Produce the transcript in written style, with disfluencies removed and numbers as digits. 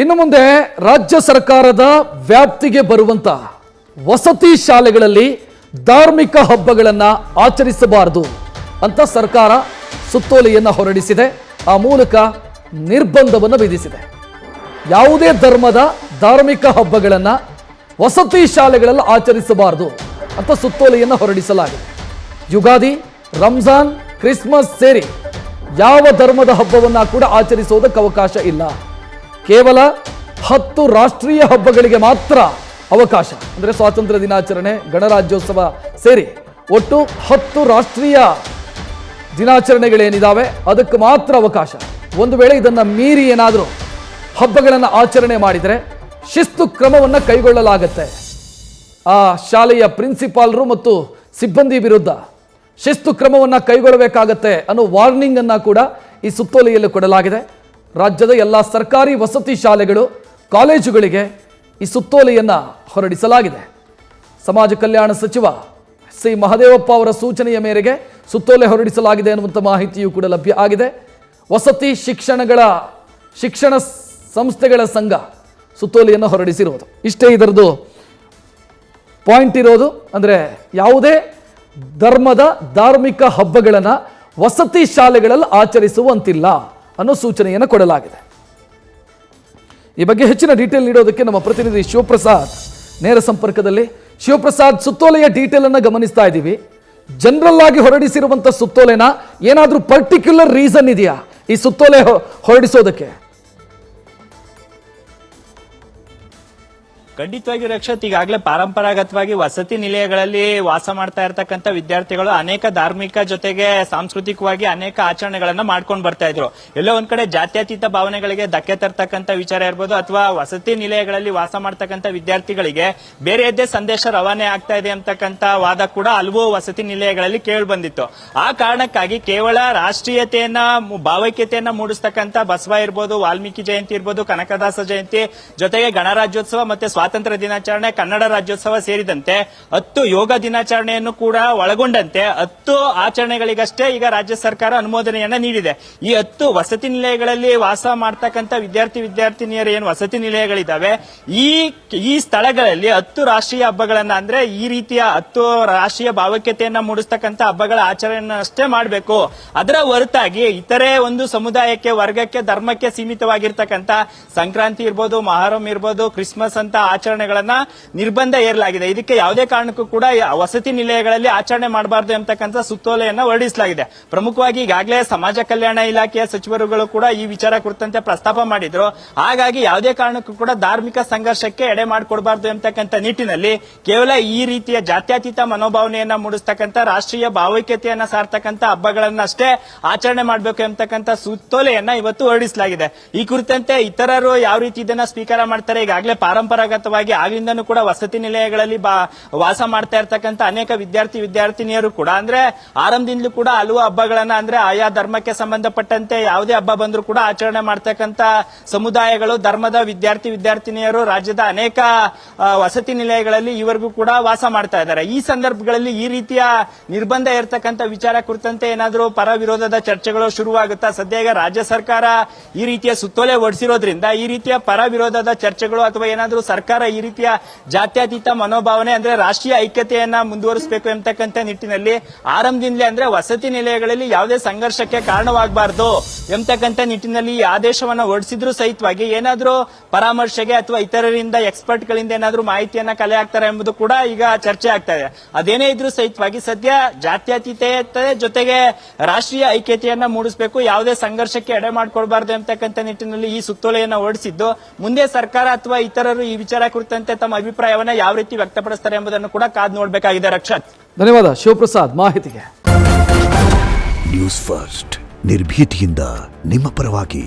ಇನ್ನು ಮುಂದೆ ರಾಜ್ಯ ಸರ್ಕಾರದ ವ್ಯಾಪ್ತಿಗೆ ಬರುವಂತ ವಸತಿ ಶಾಲೆಗಳಲ್ಲಿ ಧಾರ್ಮಿಕ ಹಬ್ಬಗಳನ್ನು ಆಚರಿಸಬಾರದು ಅಂತ ಸರ್ಕಾರ ಸುತ್ತೋಲೆಯನ್ನು ಹೊರಡಿಸಿದೆ. ಆ ಮೂಲಕ ನಿರ್ಬಂಧವನ್ನು ವಿಧಿಸಿದೆ. ಯಾವುದೇ ಧರ್ಮದ ಧಾರ್ಮಿಕ ಹಬ್ಬಗಳನ್ನು ವಸತಿ ಶಾಲೆಗಳಲ್ಲಿ ಆಚರಿಸಬಾರದು ಅಂತ ಸುತ್ತೋಲೆಯನ್ನು ಹೊರಡಿಸಲಾಗಿದೆ. ಯುಗಾದಿ, ರಂಜಾನ್, ಕ್ರಿಸ್ಮಸ್ ಸೇರಿ ಯಾವ ಧರ್ಮದ ಹಬ್ಬವನ್ನ ಕೂಡ ಆಚರಿಸುವುದಕ್ಕೆ ಅವಕಾಶ ಇಲ್ಲ. ಕೇವಲ 10 ರಾಷ್ಟ್ರೀಯ ಹಬ್ಬಗಳಿಗೆ ಮಾತ್ರ ಅವಕಾಶ. ಅಂದರೆ ಸ್ವಾತಂತ್ರ್ಯ ದಿನಾಚರಣೆ, ಗಣರಾಜ್ಯೋತ್ಸವ ಸೇರಿ ಒಟ್ಟು 10 ರಾಷ್ಟ್ರೀಯ ದಿನಾಚರಣೆಗಳೇನಿದ್ದಾವೆ ಅದಕ್ಕೆ ಮಾತ್ರ ಅವಕಾಶ. ಒಂದು ವೇಳೆ ಇದನ್ನು ಮೀರಿ ಏನಾದರೂ ಹಬ್ಬಗಳನ್ನು ಆಚರಣೆ ಮಾಡಿದರೆ ಶಿಸ್ತು ಕ್ರಮವನ್ನು ಕೈಗೊಳ್ಳಲಾಗುತ್ತೆ. ಆ ಶಾಲೆಯ ಪ್ರಿನ್ಸಿಪಾಲರು ಮತ್ತು ಸಿಬ್ಬಂದಿ ವಿರುದ್ಧ ಶಿಸ್ತು ಕ್ರಮವನ್ನು ಕೈಗೊಳ್ಳಬೇಕಾಗತ್ತೆ ಅನ್ನೋ ವಾರ್ನಿಂಗ್ ಅನ್ನು ಕೂಡ ಈ ಸುತ್ತೋಲೆಯಲ್ಲಿ ಕೊಡಲಾಗಿದೆ. ರಾಜ್ಯದ ಎಲ್ಲ ಸರ್ಕಾರಿ ವಸತಿ ಶಾಲೆಗಳು, ಕಾಲೇಜುಗಳಿಗೆ ಈ ಸುತ್ತೋಲೆಯನ್ನು ಹೊರಡಿಸಲಾಗಿದೆ. ಸಮಾಜ ಕಲ್ಯಾಣ ಸಚಿವ ಸಿ ಮಹದೇವಪ್ಪ ಅವರ ಸೂಚನೆಯ ಮೇರೆಗೆ ಸುತ್ತೋಲೆ ಹೊರಡಿಸಲಾಗಿದೆ ಅನ್ನುವಂಥ ಮಾಹಿತಿಯೂ ಕೂಡ ಲಭ್ಯ ಆಗಿದೆ. ವಸತಿ ಶಿಕ್ಷಣ ಸಂಸ್ಥೆಗಳ ಸಂಘ ಸುತ್ತೋಲೆಯನ್ನು ಹೊರಡಿಸಿರುವುದು. ಇಷ್ಟೇ ಇದರದು ಪಾಯಿಂಟ್ ಇರೋದು. ಅಂದರೆ ಯಾವುದೇ ಧರ್ಮದ ಧಾರ್ಮಿಕ ಹಬ್ಬಗಳನ್ನು ವಸತಿ ಶಾಲೆಗಳಲ್ಲಿ ಆಚರಿಸುವಂತಿಲ್ಲ ಅನ್ನೋ ಸೂಚನೆಯನ್ನು ಕೊಡಲಾಗಿದೆ. ಈ ಬಗ್ಗೆ ಹೆಚ್ಚಿನ ಡೀಟೇಲ್ ನೀಡೋದಕ್ಕೆ ನಮ್ಮ ಪ್ರತಿನಿಧಿ ಶಿವಪ್ರಸಾದ್ ನೇರ ಸಂಪರ್ಕದಲ್ಲಿ. ಶಿವಪ್ರಸಾದ್, ಸುತ್ತೋಲೆಯ ಡೀಟೇಲ್ ಅನ್ನು ಗಮನಿಸ್ತಾ ಇದ್ದೀವಿ. ಜನರಲ್ ಆಗಿ ಹೊರಡಿಸಿರುವಂಥ ಸುತ್ತೋಲೆನ ಏನಾದರೂ ಪರ್ಟಿಕ್ಯುಲರ್ ರೀಸನ್ ಇದೆಯಾ ಈ ಸುತ್ತೋಲೆ ಹೊರಡಿಸೋದಕ್ಕೆ? ಖಂಡಿತವಾಗಿ ರಕ್ಷತ್, ಈಗಾಗಲೇ ಪರಂಪರಾಗತವಾಗಿ ವಸತಿ ನಿಲಯಗಳಲ್ಲಿ ವಾಸ ಮಾಡ್ತಾ ಇರತಕ್ಕಂತ ವಿದ್ಯಾರ್ಥಿಗಳು ಅನೇಕ ಧಾರ್ಮಿಕ ಜೊತೆಗೆ ಸಾಂಸ್ಕೃತಿಕವಾಗಿ ಅನೇಕ ಆಚರಣೆಗಳನ್ನ ಮಾಡ್ಕೊಂಡು ಬರ್ತಾ ಇದ್ರು. ಎಲ್ಲೋ ಒಂದ್ ಕಡೆ ಜಾತ್ಯತೀತ ಭಾವನೆಗಳಿಗೆ ಧಕ್ಕೆ ತರ್ತಕ್ಕಂಥ ವಿಚಾರ ಇರ್ಬೋದು, ಅಥವಾ ವಸತಿ ನಿಲಯಗಳಲ್ಲಿ ವಾಸ ಮಾಡ್ತಕ್ಕಂಥ ವಿದ್ಯಾರ್ಥಿಗಳಿಗೆ ಬೇರೆಯದ್ದೇ ಸಂದೇಶ ರವಾನೆ ಆಗ್ತಾ ಇದೆ ಅಂತಕ್ಕಂಥ ವಾದ ಕೂಡ ಹಲವು ವಸತಿ ನಿಲಯಗಳಲ್ಲಿ ಕೇಳಿ ಬಂದಿತ್ತು. ಆ ಕಾರಣಕ್ಕಾಗಿ ಕೇವಲ ರಾಷ್ಟ್ರೀಯತೆಯನ್ನ ಭಾವೈಕ್ಯತೆಯನ್ನ ಮೂಡಿಸ್ತಕ್ಕಂಥ ಬಸವ ಇರ್ಬೋದು, ವಾಲ್ಮೀಕಿ ಜಯಂತಿ ಇರ್ಬೋದು, ಕನಕದಾಸ ಜಯಂತಿ ಜೊತೆಗೆ ಗಣರಾಜ್ಯೋತ್ಸವ ಮತ್ತೆ ಸ್ವಾತಂತ್ರ್ಯ ದಿನಾಚರಣೆ, ಕನ್ನಡ ರಾಜ್ಯೋತ್ಸವ ಸೇರಿದಂತೆ 10 ಯೋಗ ದಿನಾಚರಣೆಯನ್ನು ಕೂಡ ಒಳಗೊಂಡಂತೆ 10 ಆಚರಣೆಗಳಿಗಷ್ಟೇ ಈಗ ರಾಜ್ಯ ಸರ್ಕಾರ ಅನುಮೋದನೆಯನ್ನ ನೀಡಿದೆ. ಈ 10 ವಸತಿ ನಿಲಯಗಳಲ್ಲಿ ವಾಸ ಮಾಡ್ತಕ್ಕಂಥ ವಿದ್ಯಾರ್ಥಿನಿಯರು ಏನು ವಸತಿ ನಿಲಯಗಳಿದ್ದಾವೆ, ಈ ಸ್ಥಳಗಳಲ್ಲಿ 10 ರಾಷ್ಟ್ರೀಯ ಹಬ್ಬಗಳನ್ನ, ಅಂದ್ರೆ ಈ ರೀತಿಯ 10 ರಾಷ್ಟ್ರೀಯ ಭಾವೈಕ್ಯತೆಯನ್ನ ಮೂಡಿಸ್ತಕ್ಕಂಥ ಹಬ್ಬಗಳ ಆಚರಣೆಯನ್ನು ಅಷ್ಟೇ ಮಾಡಬೇಕು. ಅದರ ಹೊರತಾಗಿ ಇತರೆ ಒಂದು ಸಮುದಾಯಕ್ಕೆ, ವರ್ಗಕ್ಕೆ, ಧರ್ಮಕ್ಕೆ ಸೀಮಿತವಾಗಿರ್ತಕ್ಕಂಥ ಸಂಕ್ರಾಂತಿ ಇರ್ಬೋದು, ಮೊಹರಂ ಇರ್ಬೋದು, ಕ್ರಿಸ್ಮಸ್ ಅಂತ ಆಚರಣೆಗಳನ್ನ ನಿರ್ಬಂಧ ಹೇರಲಾಗಿದೆ. ಇದಕ್ಕೆ ಯಾವುದೇ ಕಾರಣಕ್ಕೂ ಕೂಡ ವಸತಿ ನಿಲಯಗಳಲ್ಲಿ ಆಚರಣೆ ಮಾಡಬಾರದು ಎಂಬತಕ್ಕಂಥ ಸುತ್ತೋಲೆಯನ್ನ ಹೊರಡಿಸಲಾಗಿದೆ. ಪ್ರಮುಖವಾಗಿ ಈಗಾಗಲೇ ಸಮಾಜ ಕಲ್ಯಾಣ ಇಲಾಖೆಯ ಸಚಿವರುಗಳು ಕೂಡ ಈ ವಿಚಾರ ಕುರಿತಂತೆ ಪ್ರಸ್ತಾಪ ಮಾಡಿದ್ರು. ಹಾಗಾಗಿ ಯಾವುದೇ ಕಾರಣಕ್ಕೂ ಕೂಡ ಧಾರ್ಮಿಕ ಸಂಘರ್ಷಕ್ಕೆ ಎಡೆ ಮಾಡಿಕೊಡಬಾರದು ಎಂಬತಕ್ಕಂಥ ನಿಟ್ಟಿನಲ್ಲಿ ಕೇವಲ ಈ ರೀತಿಯ ಜಾತ್ಯತೀತ ಮನೋಭಾವನೆಯನ್ನ ಮೂಡಿಸ್ತಕ್ಕಂಥ, ರಾಷ್ಟ್ರೀಯ ಭಾವೈಕ್ಯತೆಯನ್ನ ಸಾರ್ತಕ್ಕಂಥ ಹಬ್ಬಗಳನ್ನಷ್ಟೇ ಆಚರಣೆ ಮಾಡಬೇಕು ಎಂಬತಕ್ಕಂಥ ಸುತ್ತೋಲೆಯನ್ನ ಇವತ್ತು ಹೊರಡಿಸಲಾಗಿದೆ. ಈ ಕುರಿತಂತೆ ಇತರರು ಯಾವ ರೀತಿ ಇದನ್ನ ಸ್ವೀಕಾರ ಮಾಡ್ತಾರೆ, ಈಗಾಗಲೇ ಪರಂಪರಾಗತವಾಗಿ ಆಗ್ಲಿಂದನೂ ಕೂಡ ವಸತಿ ನಿಲಯಗಳಲ್ಲಿ ವಾಸ ಮಾಡ್ತಾ ಇರ್ತಕ್ಕಂಥ ಅನೇಕ ವಿದ್ಯಾರ್ಥಿನಿಯರು ಕೂಡ, ಅಂದ್ರೆ ಆರಂಭದಿಂದಲೂ ಕೂಡ ಹಲವು ಹಬ್ಬಗಳನ್ನ, ಅಂದ್ರೆ ಆಯಾ ಧರ್ಮಕ್ಕೆ ಯಾವುದೇ ಹಬ್ಬ ಬಂದರೂ ಕೂಡ ಆಚರಣೆ ಮಾಡ್ತಕ್ಕಂಥ ಸಮುದಾಯಗಳು, ಧರ್ಮದ ವಿದ್ಯಾರ್ಥಿನಿಯರು ರಾಜ್ಯದ ಅನೇಕ ವಸತಿ ನಿಲಯಗಳಲ್ಲಿ ಇವರೆಗೂ ಕೂಡ ವಾಸ ಮಾಡ್ತಾ ಇದ್ದಾರೆ. ಈ ಸಂದರ್ಭಗಳಲ್ಲಿ ಈ ರೀತಿಯ ನಿರ್ಬಂಧ ಇರತಕ್ಕಂಥ ವಿಚಾರ ಕುರಿತಂತೆ ಏನಾದರೂ ಪರ ವಿರೋಧದ ಚರ್ಚೆಗಳು ಶುರುವಾಗುತ್ತಾ? ಸದ್ಯ ಈಗ ರಾಜ್ಯ ಸರ್ಕಾರ ಈ ರೀತಿಯ ಸುತ್ತೋಲೆ ಹೊರಡಿಸಿರೋದ್ರಿಂದ ಈ ರೀತಿಯ ಪರ ವಿರೋಧದ ಚರ್ಚೆಗಳು ಅಥವಾ ಏನಾದರೂ ಸರ್ಕಾರ ಈ ರೀತಿಯ ಜಾತ್ಯತೀತ ಮನೋಭಾವನೆ, ಅಂದ್ರೆ ರಾಷ್ಟ್ರೀಯ ಐಕ್ಯತೆಯನ್ನ ಮುಂದುವರಿಸಬೇಕು ಎಂಬತಕ್ಕಂಥ ನಿಟ್ಟಿನಲ್ಲಿ ಆರಂಭದಿಂದಲೇ, ಅಂದ್ರೆ ವಸತಿ ನಿಲಯಗಳಲ್ಲಿ ಯಾವುದೇ ಸಂಘರ್ಷಕ್ಕೆ ಕಾರಣವಾಗಬಾರದು ಎಂಬತಕ್ಕಂಥ ನಿಟ್ಟಿನಲ್ಲಿ ಈ ಆದೇಶವನ್ನು ಹೊರಡಿಸಿದ್ರು ಸಹಿತವಾಗಿ ಏನಾದರೂ ಪರಾಮರ್ಶೆಗೆ ಅಥವಾ ಇತರರಿಂದ, ಎಕ್ಸ್ಪರ್ಟ್ ಗಳಿಂದ ಏನಾದರೂ ಮಾಹಿತಿಯನ್ನ ಕಲೆ ಹಾಕ್ತಾರೆ ಎಂಬುದು ಕೂಡ ಈಗ ಚರ್ಚೆ ಆಗ್ತಾ ಇದೆ. ಅದೇನೇ ಇದ್ರೂ ಸಹಿತವಾಗಿ ಸದ್ಯ ಜಾತ್ಯತೀತತೆ ಜೊತೆಗೆ ರಾಷ್ಟ್ರೀಯ ಐಕ್ಯತೆಯನ್ನ ಮೂಡಿಸಬೇಕು, ಯಾವುದೇ ಸಂಘರ್ಷಕ್ಕೆ ಎಡೆ ಮಾಡಿಕೊಡಬಾರದು ಎಂಬತಕ್ಕಂಥ ನಿಟ್ಟಿನಲ್ಲಿ ಈ ಸುತ್ತೋಲೆಯನ್ನು ಹೊರಡಿಸಿದ್ದು, ಮುಂದೆ ಸರ್ಕಾರ ಅಥವಾ ಇತರರು ಈ ವಿಚಾರ ಕುರಿತಂತೆ ತಮ್ಮ ಅಭಿಪ್ರಾಯವನ್ನ ಯಾವ ರೀತಿ ವ್ಯಕ್ತಪಡಿಸ್ತಾರೆ ಎಂಬುದನ್ನು ಕೂಡ ಕಾದು ನೋಡಬೇಕಾಗಿದೆ. ರಕ್ಷತ್, ಧನ್ಯವಾದ ಶಿವಪ್ರಸಾದ್ ಮಾಹಿತಿಗೆ. ನ್ಯೂಸ್ ಫಸ್ಟ್, ನಿರ್ಭೀತಿಯಿಂದ ನಿಮ್ಮ ಪರವಾಗಿ.